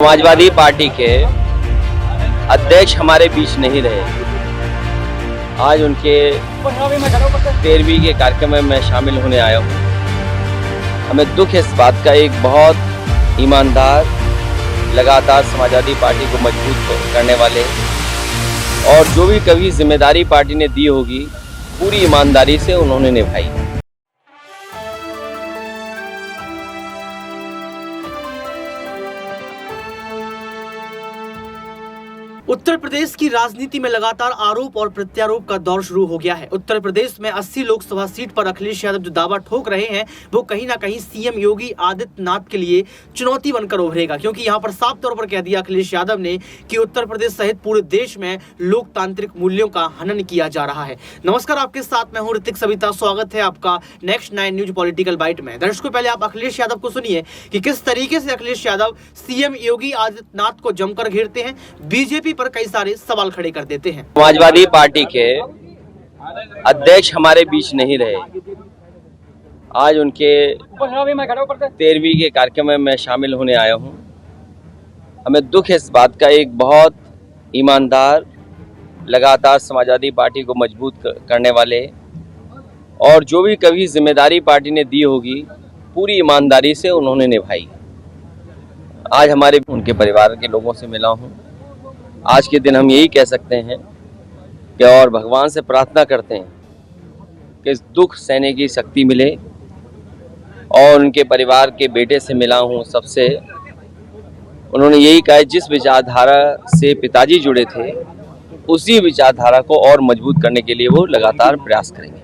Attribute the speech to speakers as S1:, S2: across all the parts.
S1: Samajwadi party के अध्यक्ष हमारे बीच नहीं रहे। आज उनके 13वीं के कार्यक्रम में मैं शामिल होने आया हूँ। हमें दुख है इस बात का। एक बहुत ईमानदार, लगातार समाजवादी पार्टी को मजबूत करने वाले और जो भी कभी जिम्मेदारी पार्टी ने दी होगी पूरी ईमानदारी से उन्होंने निभाई।
S2: उत्तर प्रदेश की राजनीति में लगातार आरोप और प्रत्यारोप का दौर शुरू हो गया है। उत्तर प्रदेश में 80 लोकसभा सीट पर अखिलेश यादव जो दावा ठोक रहे हैं वो कहीं ना कहीं सीएम योगी आदित्यनाथ के लिए चुनौती बनकर उभरेगा, क्योंकि यहां पर साफ तौर पर कह दिया अखिलेश यादव ने कि उत्तर प्रदेश सहित पूरे देश में लोकतांत्रिक मूल्यों का हनन किया जा रहा है। नमस्कार, आपके साथ मैं हूं ऋतिक सविता। स्वागत है आपका नेक्स्ट 9 न्यूज पॉलिटिकल बाइट में। दर्शकों, पहले आप अखिलेश यादव को सुनिए कि किस तरीके से अखिलेश यादव सीएम योगी आदित्यनाथ को जमकर घेरते हैं, बीजेपी पर कई सारे सवाल खड़े कर देते हैं।
S1: समाजवादी पार्टी के अध्यक्ष हमारे बीच नहीं रहे। आज उनके 13वीं के कार्यक्रम में मैं शामिल होने आया हूँ। हमें दुख है इस बात का। एक बहुत ईमानदार, लगातार समाजवादी पार्टी को मजबूत करने वाले और जो भी कभी जिम्मेदारी पार्टी ने दी होगी पूरी ईमानदारी से उन्होंने निभाई। आज हमारे उनके परिवार के लोगों से मिला हूँ। आज के दिन हम यही कह सकते हैं कि और भगवान से प्रार्थना करते हैं कि इस दुख सहने की शक्ति मिले। और उनके परिवार के बेटे से मिला हूँ, सबसे उन्होंने यही कहा, जिस विचारधारा से पिताजी जुड़े थे उसी विचारधारा को और मजबूत करने के लिए वो लगातार प्रयास करेंगे।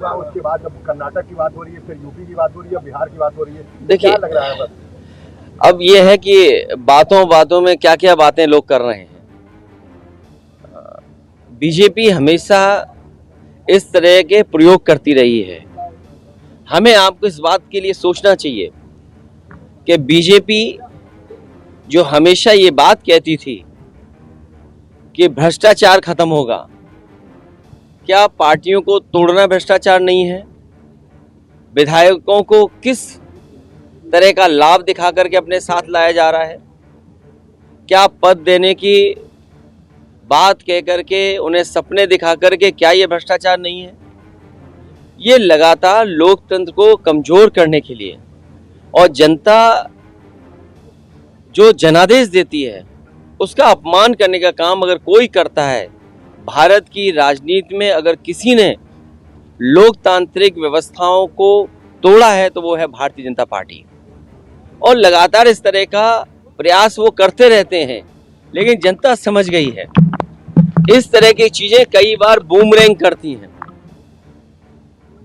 S3: उसके बाद अब कर्नाटक की बात हो रही है, फिर यूपी की बात हो रही है, बिहार की बात हो रही है।
S1: देखिए,
S3: क्या लग रहा है
S1: अब ये है कि बातों में क्या क्या बातें लोग कर रहे हैं। बीजेपी हमेशा इस तरह के प्रयोग करती रही है। हमें आपको इस बात के लिए सोचना चाहिए कि बीजेपी जो हमेशा ये बात कहती थी कि भ्रष्टाचार खत्म होगा, क्या पार्टियों को तोड़ना भ्रष्टाचार नहीं है? विधायकों को किस तरह का लाभ दिखा करके अपने साथ लाया जा रहा है? क्या पद देने की बात कह करके उन्हें सपने दिखा करके, क्या ये भ्रष्टाचार नहीं है? ये लगातार लोकतंत्र को कमजोर करने के लिए और जनता जो जनादेश देती है उसका अपमान करने का काम अगर कोई करता है, भारत की राजनीति में अगर किसी ने लोकतांत्रिक व्यवस्थाओं को तोड़ा है तो वो है भारतीय जनता पार्टी। और लगातार इस तरह का प्रयास वो करते रहते हैं, लेकिन जनता समझ गई है इस तरह की चीजें कई बार बूमरैंग करती हैं।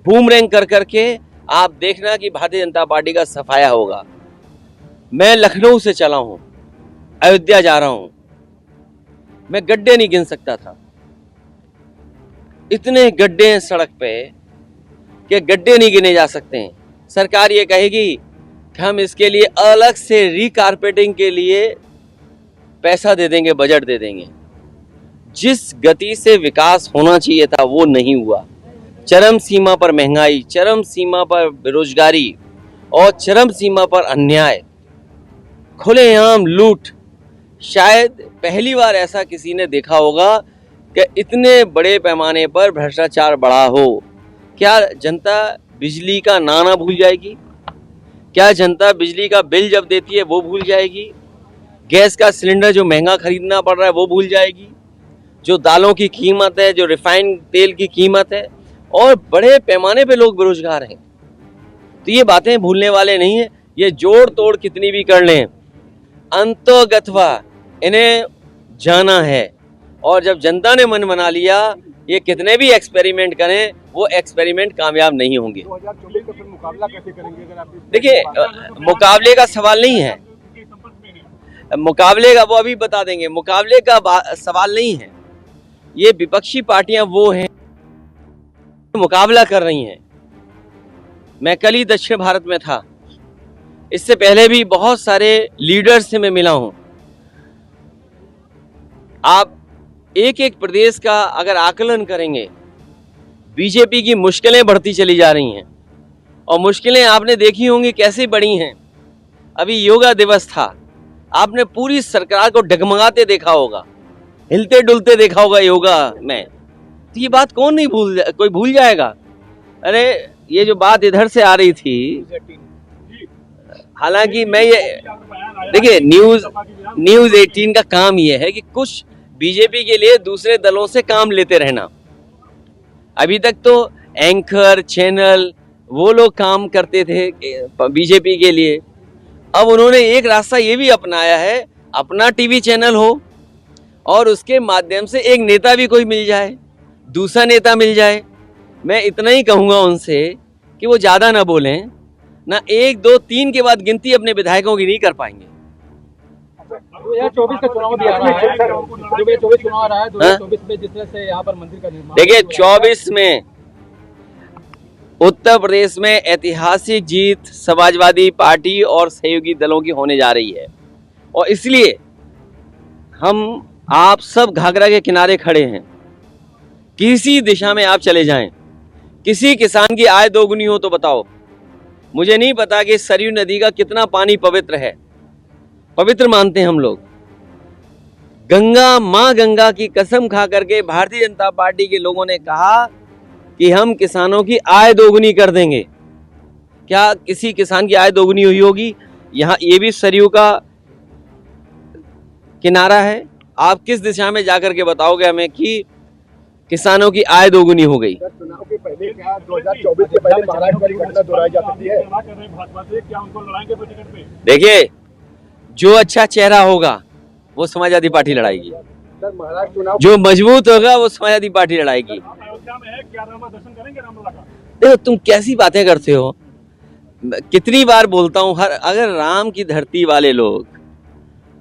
S1: बूमरैंग कर करके आप देखना कि भारतीय जनता पार्टी का सफाया होगा। मैं लखनऊ से चला हूं, अयोध्या जा रहा हूं, मैं गड्ढे नहीं गिन सकता था। इतने गड्ढे हैं सड़क पे कि गड्ढे नहीं गिने जा सकते हैं। सरकार ये कहेगी कि हम इसके लिए अलग से रीकारपेटिंग के लिए पैसा दे देंगे, बजट दे देंगे। जिस गति से विकास होना चाहिए था वो नहीं हुआ। चरम सीमा पर महंगाई, चरम सीमा पर बेरोजगारी और चरम सीमा पर अन्याय, खुलेआम लूट। शायद पहली बार ऐसा किसी ने देखा होगा कि इतने बड़े पैमाने पर भ्रष्टाचार बढ़ा हो। क्या जनता बिजली का नाना भूल जाएगी? क्या जनता बिजली का बिल जब देती है वो भूल जाएगी? गैस का सिलेंडर जो महंगा खरीदना पड़ रहा है वो भूल जाएगी? जो दालों की कीमत है, जो रिफाइंड तेल की कीमत है, और बड़े पैमाने पे लोग बेरोजगार हैं। तो ये बातें भूलने वाले नहीं है। ये जोड़ तोड़ कितनी भी कर लें, अंतोगत्वा इन्हें जाना है। और जब जनता ने मन बना लिया, ये कितने भी एक्सपेरिमेंट करें वो एक्सपेरिमेंट कामयाब नहीं होंगे।
S3: 2024 का फिर मुकाबला कैसे करेंगे? अगर आप
S1: देखिए, मुकाबले का सवाल नहीं है। मुकाबले का वो अभी बता देंगे। मुकाबले का सवाल नहीं है। ये विपक्षी पार्टियां वो हैं मुकाबला कर रही हैं। मैं कल ही दक्षिण भारत में था। इससे पहले भी बहुत सारे लीडर्स से मैं मिला हूं। आप एक एक प्रदेश का अगर आकलन करेंगे, बीजेपी की मुश्किलें बढ़ती चली जा रही हैं। और मुश्किलें आपने देखी होंगी कैसे बढ़ी हैं। अभी योगा दिवस था, आपने पूरी सरकार को डगमगाते देखा होगा, हिलते डुलते देखा होगा योगा में। तो ये बात कौन नहीं कोई भूल जाएगा। अरे ये जो बात इधर से आ रही थी, हालांकि मैं ये देखिए न्यूज़ 18 का काम ये है कि कुछ बीजेपी के लिए दूसरे दलों से काम लेते रहना। अभी तक तो एंकर चैनल वो लोग काम करते थे बीजेपी के लिए, अब उन्होंने एक रास्ता ये भी अपनाया है, अपना टीवी चैनल हो और उसके माध्यम से एक नेता भी कोई मिल जाए, दूसरा नेता मिल जाए। मैं इतना ही कहूँगा उनसे कि वो ज़्यादा ना बोलें, ना 1, 2, 3 के बाद गिनती अपने विधायकों की नहीं कर पाएंगे।
S4: 2024 का चुनाव भी आ रहा है, 2024 चुनाव आ रहा है, 2024 में जिस तरह से यहाँ पर मंदिर का निर्माण,
S1: देखिए 24 में उत्तर प्रदेश में ऐतिहासिक जीत समाजवादी पार्टी और सहयोगी दलों की होने जा रही है, और इसलिए हम आप सब घाघरा के किनारे खड़े हैं। किसी दिशा में आप चले जाएं, किसी किसान की आय दोगुनी हो तो बताओ। मुझे नहीं पता कि सरयू नदी का कितना पानी पवित्र है, पवित्र मानते हैं हम लोग। गंगा माँ गंगा की कसम खा करके भारतीय जनता पार्टी के लोगों ने कहा कि हम किसानों की आय दोगुनी कर देंगे। क्या किसी किसान की आय दोगुनी हुई होगी? यहाँ ये भी सरयू का किनारा है, आप किस दिशा में जाकर के बताओगे हमें कि किसानों की आय दोगुनी हो गई?
S3: चुनाव के पहले क्या 2024 से पहले महाराष्ट्र वाली घटना दोहराई जा सकती है?
S1: देखिए जो अच्छा चेहरा होगा वो समाजवादी पार्टी लड़ाएगी,
S3: सर महाराष्ट्र चुनाव
S1: जो मजबूत होगा वो समाजवादी पार्टी लड़ाएगी। देखो तुम कैसी बातें करते हो, कितनी बार बोलता हूँ, अगर राम की धरती वाले लोग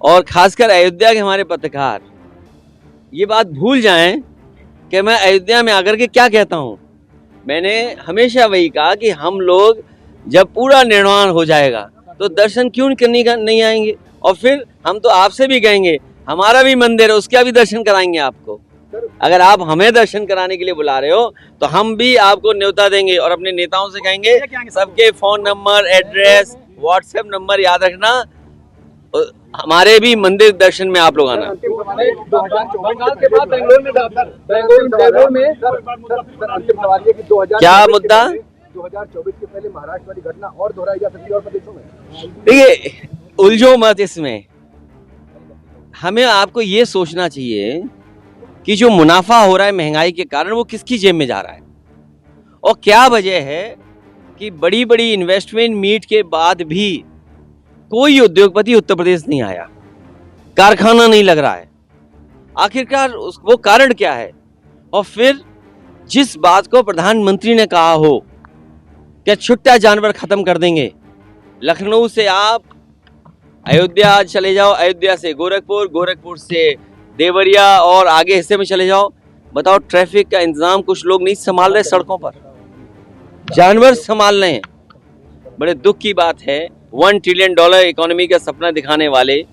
S1: और खासकर अयोध्या के हमारे पत्रकार ये बात भूल जाएं कि मैं अयोध्या में आकर के क्या कहता हूँ। मैंने हमेशा वही कहा कि हम लोग जब पूरा निर्माण हो जाएगा तो दर्शन क्यों करने का नहीं आएंगे, और फिर हम तो आपसे भी कहेंगे, हमारा भी मंदिर है उसका भी दर्शन कराएंगे आपको। अगर आप हमें दर्शन कराने के लिए बुला रहे हो तो हम भी आपको न्योता देंगे और अपने नेताओं से कहेंगे सबके phone number, address, WhatsApp number याद रखना, हमारे भी मंदिर दर्शन में आप लोग आना।
S4: बंगाल के बाद बेंगलुरु में
S3: अंतिम सवाल ये कि 2024
S1: क्या मुद्दा?
S3: 2024 के पहले महाराष्ट्र वाली घटना और दोहराई जा सकती है और प्रदेशों में?
S1: देखिए उलझो मत इसमें, हमें आपको ये सोचना चाहिए कि जो मुनाफा हो रहा है महंगाई के कारण वो किसकी जेब में जा रहा है, और क्या वजह है कि बड़ी बड़ी इन्वेस्टमेंट मीट के बाद भी कोई उद्योगपति उत्तर प्रदेश नहीं आया, कारखाना नहीं लग रहा है। आखिरकार वो कारण क्या है? और फिर जिस बात को प्रधानमंत्री ने कहा हो कि छुट्टा जानवर खत्म कर देंगे, लखनऊ से आप अयोध्या चले जाओ, अयोध्या से गोरखपुर, गोरखपुर से देवरिया और आगे हिस्से में चले जाओ, बताओ ट्रैफिक का इंतजाम कुछ लोग नहीं संभाल रहे, सड़कों पर जानवर संभाल रहे हैं। बड़े दुख की बात है, $1 ट्रिलियन इकोनॉमी का सपना दिखाने वाले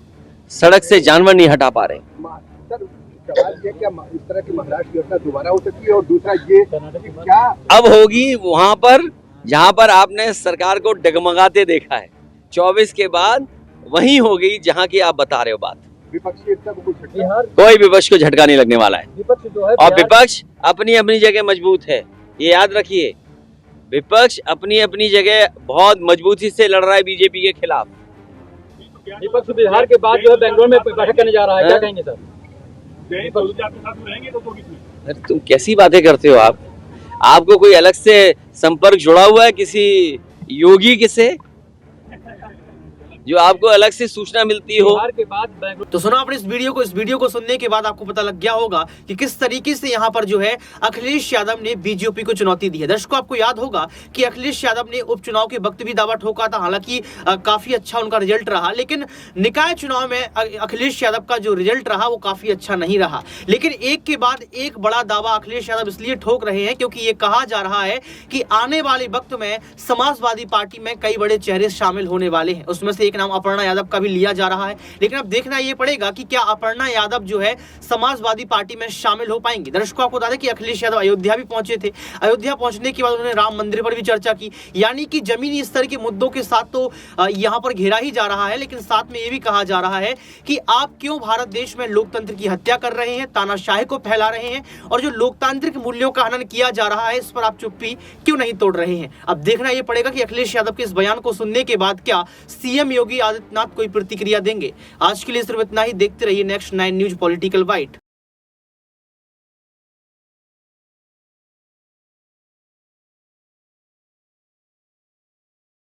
S1: सड़क से जानवर नहीं हटा पा रहे।
S3: सर सवाल ये क्या इस तरह की महाराष्ट्र घटना दोबारा हो सकती है? और दूसरा ये क्या
S1: अब होगी वहां पर जहां पर आपने सरकार को डगमगाते देखा है, 24 के बाद वहीं हो गई जहां की आप बता रहे हो बात।
S3: विपक्षी एकता को कुछ
S1: कोई विपक्ष को झटका नहीं लगने वाला है,
S4: विपक्ष जो है
S1: और विपक्ष अपनी अपनी जगह मजबूत है, ये याद रखिए। विपक्ष अपनी अपनी जगह बहुत मजबूती से लड़ रहा है बीजेपी के खिलाफ।
S4: विपक्ष बिहार के बाद जो है बेंगलुरु में बैठक करने जा रहा है, क्या कहेंगे सर?
S1: अरे तुम कैसी बातें करते हो आप? आपको कोई अलग से संपर्क जुड़ा हुआ है किसी योगी के से जो आपको अलग से सूचना मिलती हो?
S4: बिहार के बाद बेंगलुरु।
S2: तो सुना आपने इस वीडियो को सुनने के बाद आपको पता लग गया होगा कि किस तरीके से यहाँ पर जो है अखिलेश यादव ने बीजेपी को चुनौती दी है। दर्शकों आपको याद होगा कि अखिलेश यादव ने उपचुनाव के वक्त भी दावा ठोका था, हालांकि काफी अच्छा उनका रिजल्ट रहा, लेकिन निकाय चुनाव में अखिलेश यादव का जो रिजल्ट रहा वो काफी अच्छा नहीं रहा। लेकिन एक के बाद एक बड़ा दावा अखिलेश यादव इसलिए ठोक रहे हैं क्योंकि ये कहा जा रहा है कि आने वाले वक्त में समाजवादी पार्टी में कई बड़े चेहरे शामिल होने वाले हैं। उसमें से एक नाम अपर्णा यादव का भी लिया जा रहा है, लेकिन अब देखना ये पड़ेगा कि क्या अपर्णा यादव जो है समाजवादी पार्टी में शामिल हो पाएंगे। दर्शकों, आपको बता दें कि अखिलेश यादव अयोध्या भी पहुंचे थे। अयोध्या पहुंचने के बाद उन्होंने राम मंदिर पर भी चर्चा की, यानी कि जमीनी स्तर के मुद्दों के साथ तो यहां पर घेरा ही जा रहा है, लेकिन साथ में ये भी कहा जा रहा है कि आप क्यों भारत देश में लोकतंत्र की हत्या कर रहे हैं, तानाशाही को फैला रहे हैं, और जो लोकतांत्रिक मूल्यों का हनन किया जा रहा है इस पर आप चुप्पी क्यों नहीं तोड़ रहे हैं। अब देखना यह पड़ेगा कि अखिलेश यादव के इस बयान को सुनने के बाद क्या सीएम योगी आदित्यनाथ कोई प्रतिक्रिया देंगे। आज के लिए सिर्फ इतना ही। देखते रहिए नेक्स्ट 9 न्यूज पॉलिटिकल बाइट।